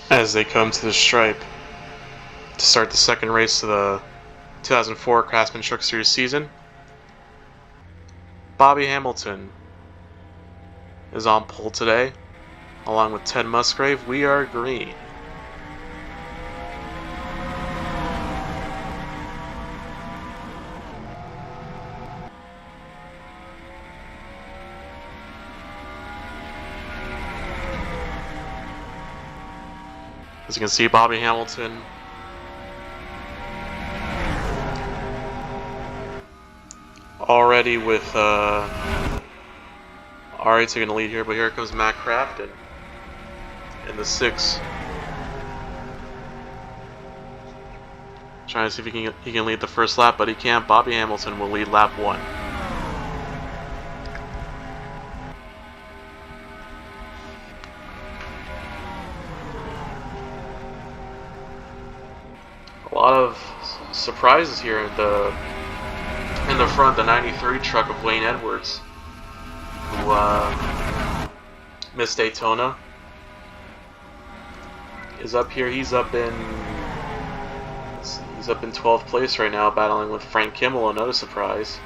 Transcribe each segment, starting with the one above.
as they come to the stripe to start the second race of the 2004 Craftsman Truck Series season. Bobby Hamilton is on pole today, along with Ted Musgrave. We are green. As you can see, Bobby Hamilton already with already taking the lead here, but here comes Matt Crafton in the 6. Trying to see if he can lead the first lap, but he can't. Bobby Hamilton will lead lap 1. A lot of surprises here in the front. The 93 truck of Wayne Edwards, who missed Daytona, is up here. He's up in 12th place right now, battling with Frank Hmiel. Another surprise.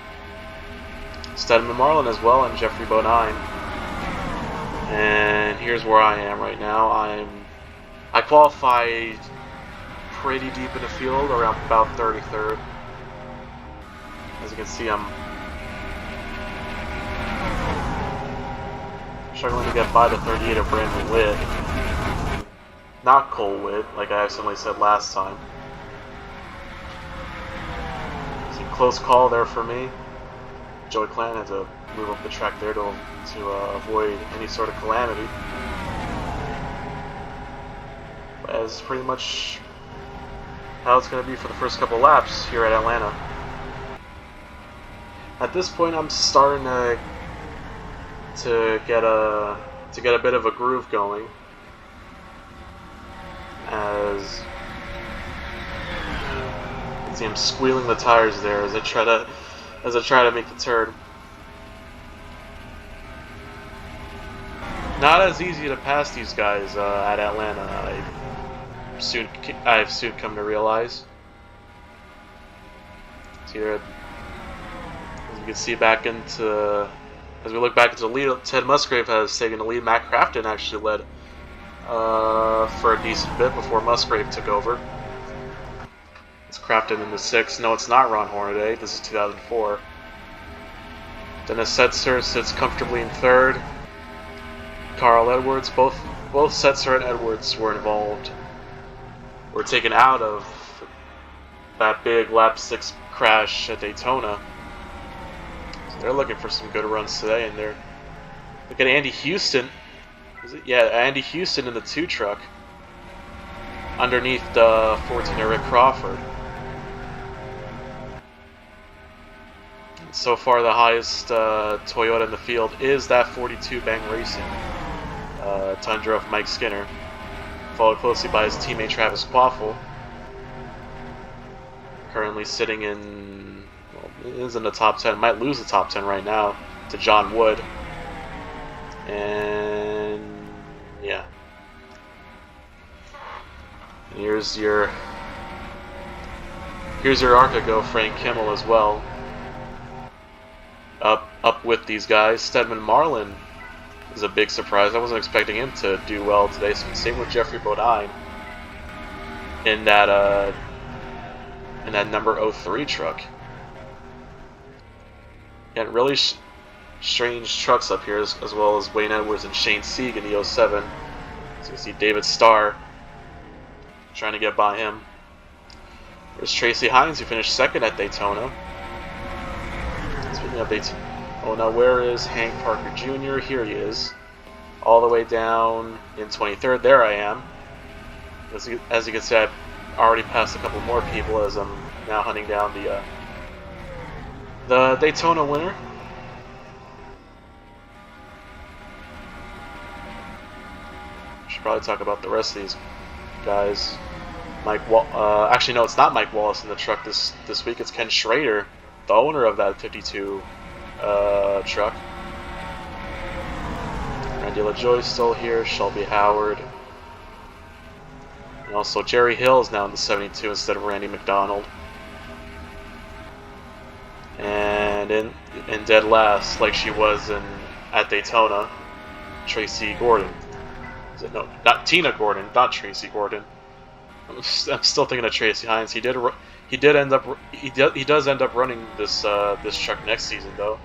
Stedman Marlin as well, and Jeffrey Bodine. And here's where I am right now. I qualified pretty deep in the field, around about 33rd. As you can see, I'm struggling to get by the 38 of Brandon Whitt. Not Cole Whitt, like I accidentally said last time. It's a close call there for me. Joey Clan had to move up the track there to avoid any sort of calamity. But that's pretty much how it's going to be for the first couple laps here at Atlanta. At this point, I'm starting to get a bit of a groove going, as you can see I'm squealing the tires there as I try to make the turn. Not as easy to pass these guys at Atlanta. I've soon come to realize. So here, as you can see, as we look back into the lead, Ted Musgrave has taken the lead. Matt Crafton actually led for a decent bit before Musgrave took over. It's Crafton in the 6. No, it's not Ron Hornaday. This is 2004. Dennis Setzer sits comfortably in 3rd. Carl Edwards, both Setzer and Edwards were taken out of that big lap 6 crash at Daytona. So they're looking for some good runs today, and they're look at Andy Houston. Is it? Yeah, Andy Houston in the 2 truck underneath the 14 Rick Crawford. So far, the highest Toyota in the field is that 42 Bang Racing Tundra of Mike Skinner, followed closely by his teammate Travis Quaffle. Currently sitting in, well, is in the top 10. Might lose the top 10 right now to Jon Wood. And yeah, and here's your Arcago Frank Hmiel as well. Up with these guys. Stedman Marlin is a big surprise. I wasn't expecting him to do well today. Same with Jeffrey Bodine in that number 03 truck. And really strange trucks up here, as well as Wayne Edwards and Shane Sieg in the 07. So you see David Starr trying to get by him. There's Tracy Hines, who finished 2nd at Daytona. Speaking of Daytona, oh no, where is Hank Parker Jr.? Here he is, all the way down in 23rd. There I am. As you can see, I've already passed a couple more people as I'm now hunting down the Daytona winner. Should probably talk about the rest of these guys. Actually, no, it's not Mike Wallace in the truck this week. It's Ken Schrader, the owner of that 52 truck. Randy LaJoy still here. Shelby Howard. And also, Jerry Hill is now in the 72 instead of Randy McDonald. And in dead last, like she was at Daytona, Tracy Gordon. No, not Tina Gordon, not Tracy Gordon. I'm still thinking of Tracy Hines. He does end up running this truck next season though.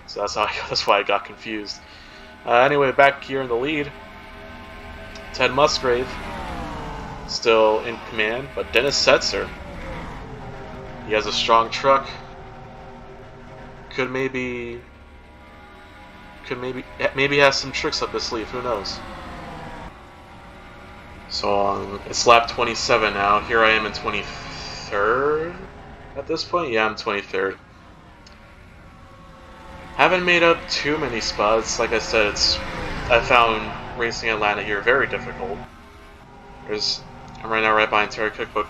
So that's why I got confused. Anyway, back here in the lead, Ted Musgrave still in command, but Dennis Setzer, he has a strong truck. Could maybe has some tricks up his sleeve. Who knows? So it's lap 27 now. Here I am in 23rd at this point. Yeah, I'm 23rd. Haven't made up too many spots. Like I said, I found racing Atlanta here very difficult. I'm right now right behind Terry Cook, but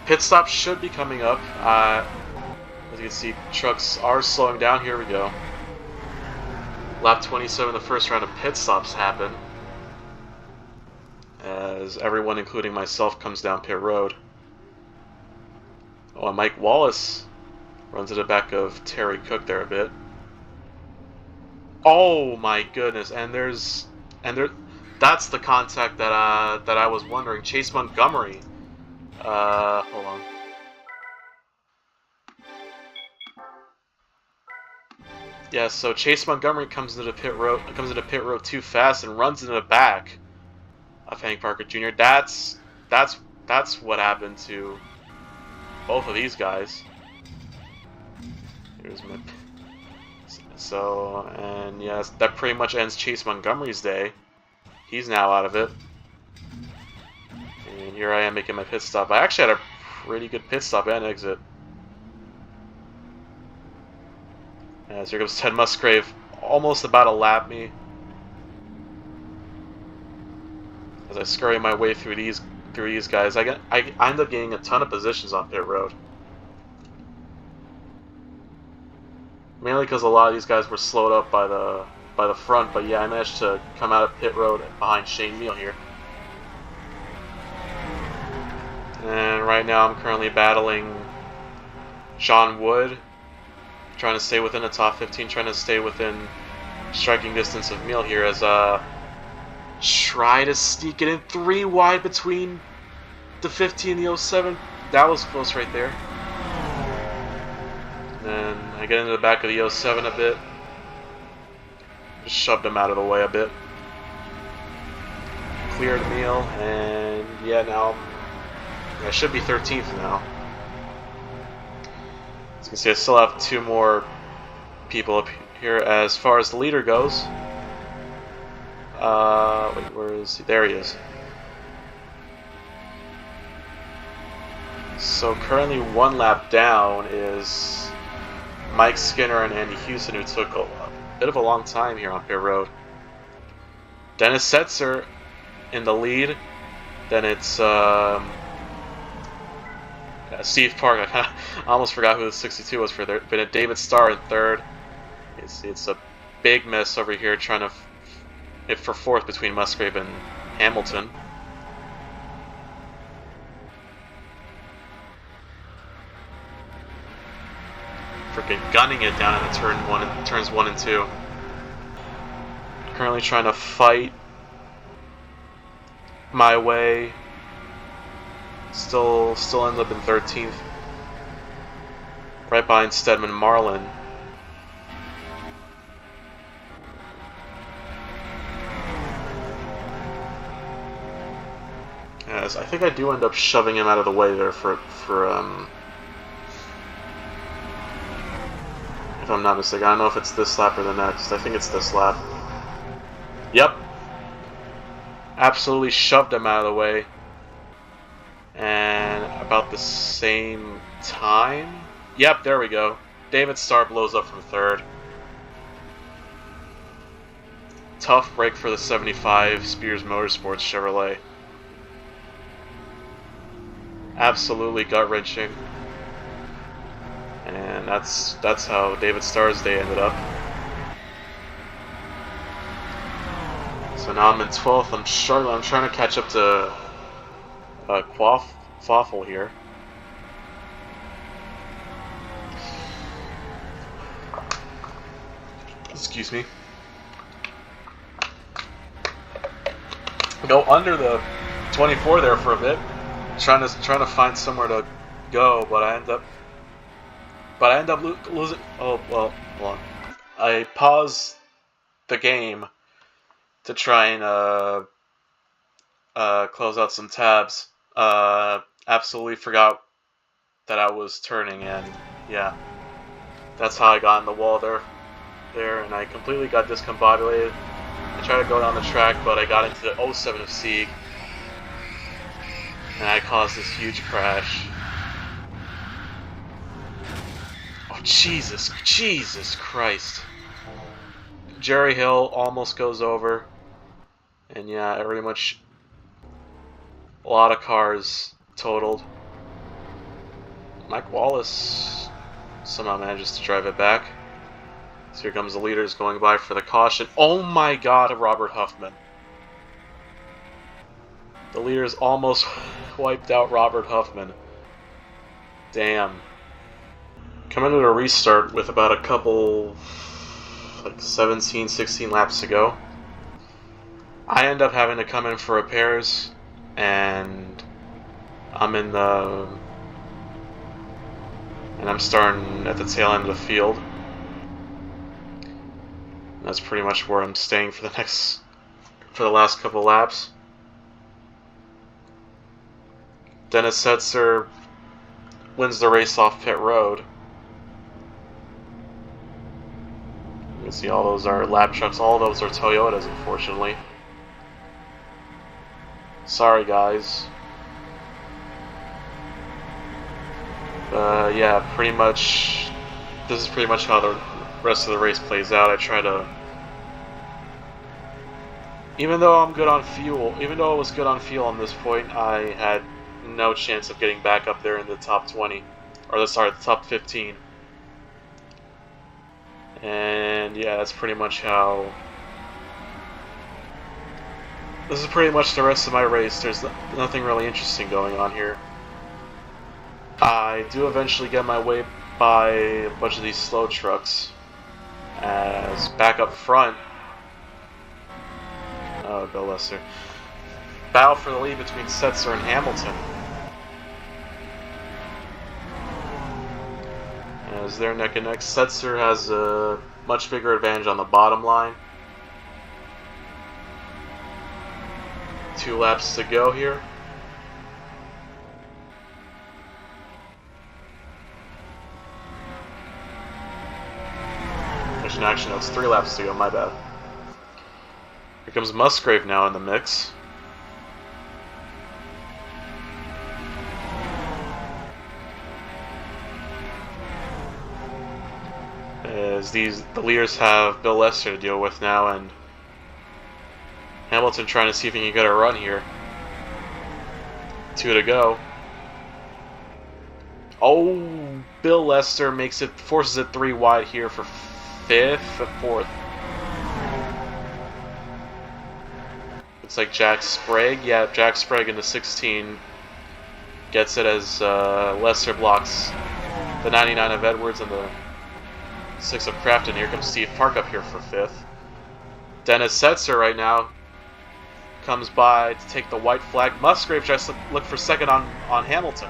pit stops should be coming up. As you can see, trucks are slowing down. Here we go. Lap 27, the first round of pit stops happen, as everyone, including myself, comes down pit road. Oh, and Mike Wallace runs at the back of Terry Cook there a bit. Oh my goodness! That's the contact that I was wondering. Chase Montgomery. Hold on. Yeah, so Chase Montgomery comes into pit road too fast and runs into the back of Hank Parker Jr. That's what happened to both of these guys. Here's my and yes, that pretty much ends Chase Montgomery's day. He's now out of it. And here I am making my pit stop. I actually had a pretty good pit stop and exit. As here comes Ted Musgrave, almost about to lap me. As I scurry my way through these guys, I end up gaining a ton of positions on pit road. Mainly because a lot of these guys were slowed up by the front, but yeah, I managed to come out of pit road behind Hmiel here. And right now I'm currently battling Jon Wood, trying to stay within the top 15, trying to stay within striking distance of Hmiel here as try to sneak it in 3 wide between the 50 and the 07. That was close right there. And then I get into the back of the 07 a bit. Just shoved him out of the way a bit. Cleared Hmiel, and yeah, now I should be 13th now. As you can see, I still have 2 more people up here. As far as the leader goes, wait, where is he? There he is. So currently 1 lap down is Mike Skinner and Andy Houston, who took a bit of a long time here on pit road. Dennis Setzer in the lead. Then it's Steve Park. I almost forgot who the 62 was for there. But David Starr in 3rd. It's a big mess over here trying to hit for 4th between Musgrave and Hamilton. Freaking gunning it down in the turns 1 and 2. Currently trying to fight my way. Still ends up in 13th, right behind Stedman Marlin. Yes, I think I do end up shoving him out of the way there for if I'm not mistaken. I don't know if it's this lap or the next. I think it's this lap. Yep. Absolutely shoved him out of the way. And about the same time? Yep, there we go. David Starr blows up from 3rd. Tough break for the 75 Spears Motorsports Chevrolet. Absolutely gut-wrenching. And that's how David Starr's day ended up. So now I'm in 12th. I'm struggling. I'm trying to catch up to quaffle here. Excuse me. Go under the 24 there for a bit, trying to find somewhere to go, but I end up losing. Oh well, hold on. I paused the game to try and close out some tabs. Absolutely forgot that I was turning, and yeah, that's how I got in the wall there, and I completely got discombobulated. I tried to go down the track, but I got into the 07 of Sieg, and I caused this huge crash. Oh, Jesus Christ. Jerry Hill almost goes over, and yeah, pretty much a lot of cars totaled. Mike Wallace somehow manages to drive it back. So here comes the leaders going by for the caution. Oh my God, Robert Huffman. The leaders almost wiped out Robert Huffman. Damn. Coming to a restart with about a couple, like 17, 16 laps to go. I end up having to come in for repairs, and I'm starting at the tail end of the field. That's pretty much where I'm staying for the last couple laps. Dennis Setzer wins the race off pit road. You can see all those are lap trucks. All those are Toyotas, unfortunately. Sorry, guys. Yeah, pretty much. This is pretty much how the rest of the race plays out. I try to, even though I'm good on fuel, even though I was good on fuel on this point, I had no chance of getting back up there in the top 20, or the top 15. And yeah, that's pretty much how. This is pretty much the rest of my race. There's nothing really interesting going on here. I do eventually get my way by a bunch of these slow trucks. As back up front, oh, Bill Lester. Battle for the lead between Setzer and Hamilton. As they're neck and neck, Setzer has a much bigger advantage on the bottom line. 2 laps to go here. Actually, no, it's 3 laps to go, my bad. Here comes Musgrave now in the mix. As the leaders have Bill Lester to deal with now, and Hamilton trying to see if he can get a run here. 2 to go. Oh, Bill Lester forces it 3 wide here for 5th and 4th. Looks like Jack Sprague. Yeah, Jack Sprague in the 16 gets it as Lester blocks the 99 of Edwards and the 6 of Crafton. Here comes Steve Park up here for 5th. Dennis Setzer right now comes by to take the white flag. Musgrave tries to look for 2nd on Hamilton.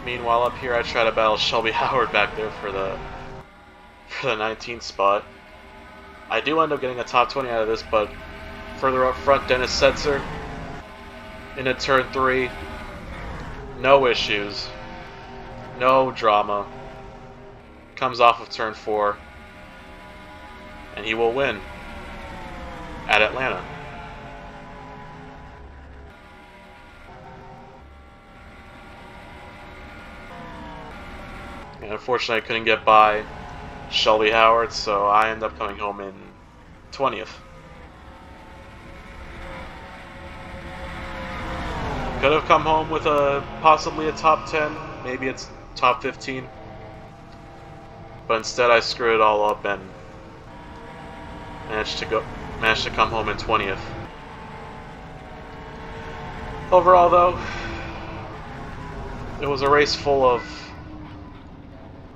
Meanwhile, up here I try to battle Shelby Howard back there for the 19th spot. I do end up getting a top 20 out of this, but further up front, Dennis Setzer into turn 3. No issues. No drama. Comes off of turn 4. And he will win at Atlanta. And unfortunately, I couldn't get by Shelby Howard, so I end up coming home in 20th. Could have come home with possibly a top 10, maybe it's top 15. But instead I screwed it all up and managed to come home in 20th. Overall, though, it was a race full of.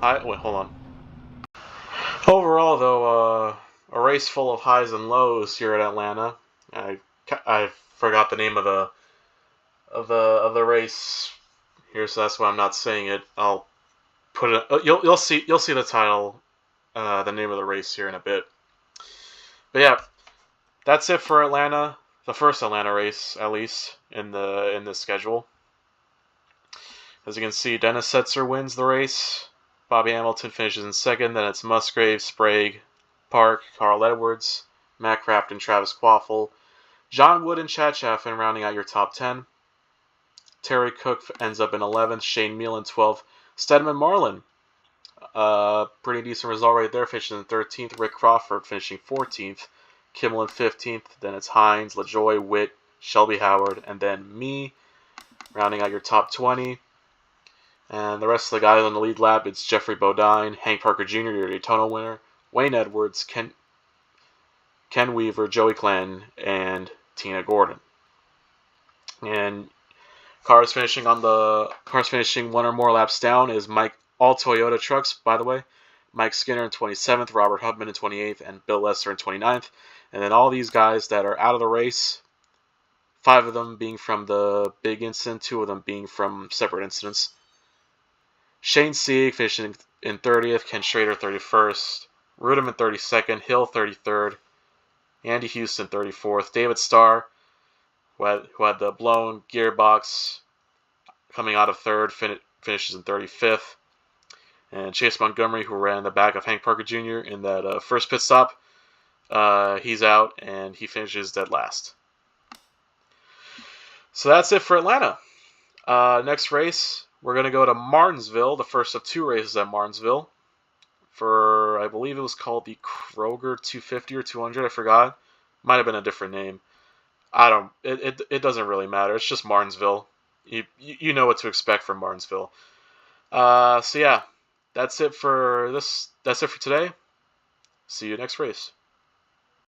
Wait, hold on. Overall, though, a race full of highs and lows here at Atlanta. I forgot the name of the race here, so that's why I'm not saying it. I'll put it. You'll see the title, the name of the race here in a bit. But yeah, that's it for Atlanta. The first Atlanta race, at least in the schedule. As you can see, Dennis Setzer wins the race. Bobby Hamilton finishes in second. Then it's Musgrave, Sprague, Park, Carl Edwards, Matt Crafton, Travis Quaffle, Jon Wood, and Chad Chaffin rounding out your top 10. Terry Cook ends up in 11th. Shane Hmiel in 12th. Stedman Marlin, pretty decent result right there, finishing in 13th. Rick Crawford finishing 14th. Hmiel in 15th. Then it's Hines, LaJoy, Whitt, Shelby Howard, and then me, rounding out your top 20. And the rest of the guys on the lead lap, it's Jeffrey Bodine, Hank Parker Jr., your Daytona winner, Wayne Edwards, Ken Weaver, Joey Clanton, and Tina Gordon. And cars finishing one or more laps down is all Toyota trucks, by the way. Mike Skinner in 27th, Robert Hubman in 28th, and Bill Lesser in 29th. And then all these guys that are out of the race, 5 of them being from the big incident, 2 of them being from separate incidents. Shane Sieg finishing in 30th, Ken Schrader 31st, Rudeman 32nd, Hill 33rd, Andy Houston 34th, David Starr, who had the blown gearbox coming out of 3rd, finishes in 35th, and Chase Montgomery, who ran in the back of Hank Parker Jr. in that first pit stop, he's out and he finishes dead last. So that's it for Atlanta. Next race, we're going to go to Martinsville, the first of 2 races at Martinsville, for, I believe it was called the Kroger 250 or 200, I forgot. Might have been a different name. It doesn't really matter. It's just Martinsville. You know what to expect from Martinsville. So yeah, that's it for today. See you next race.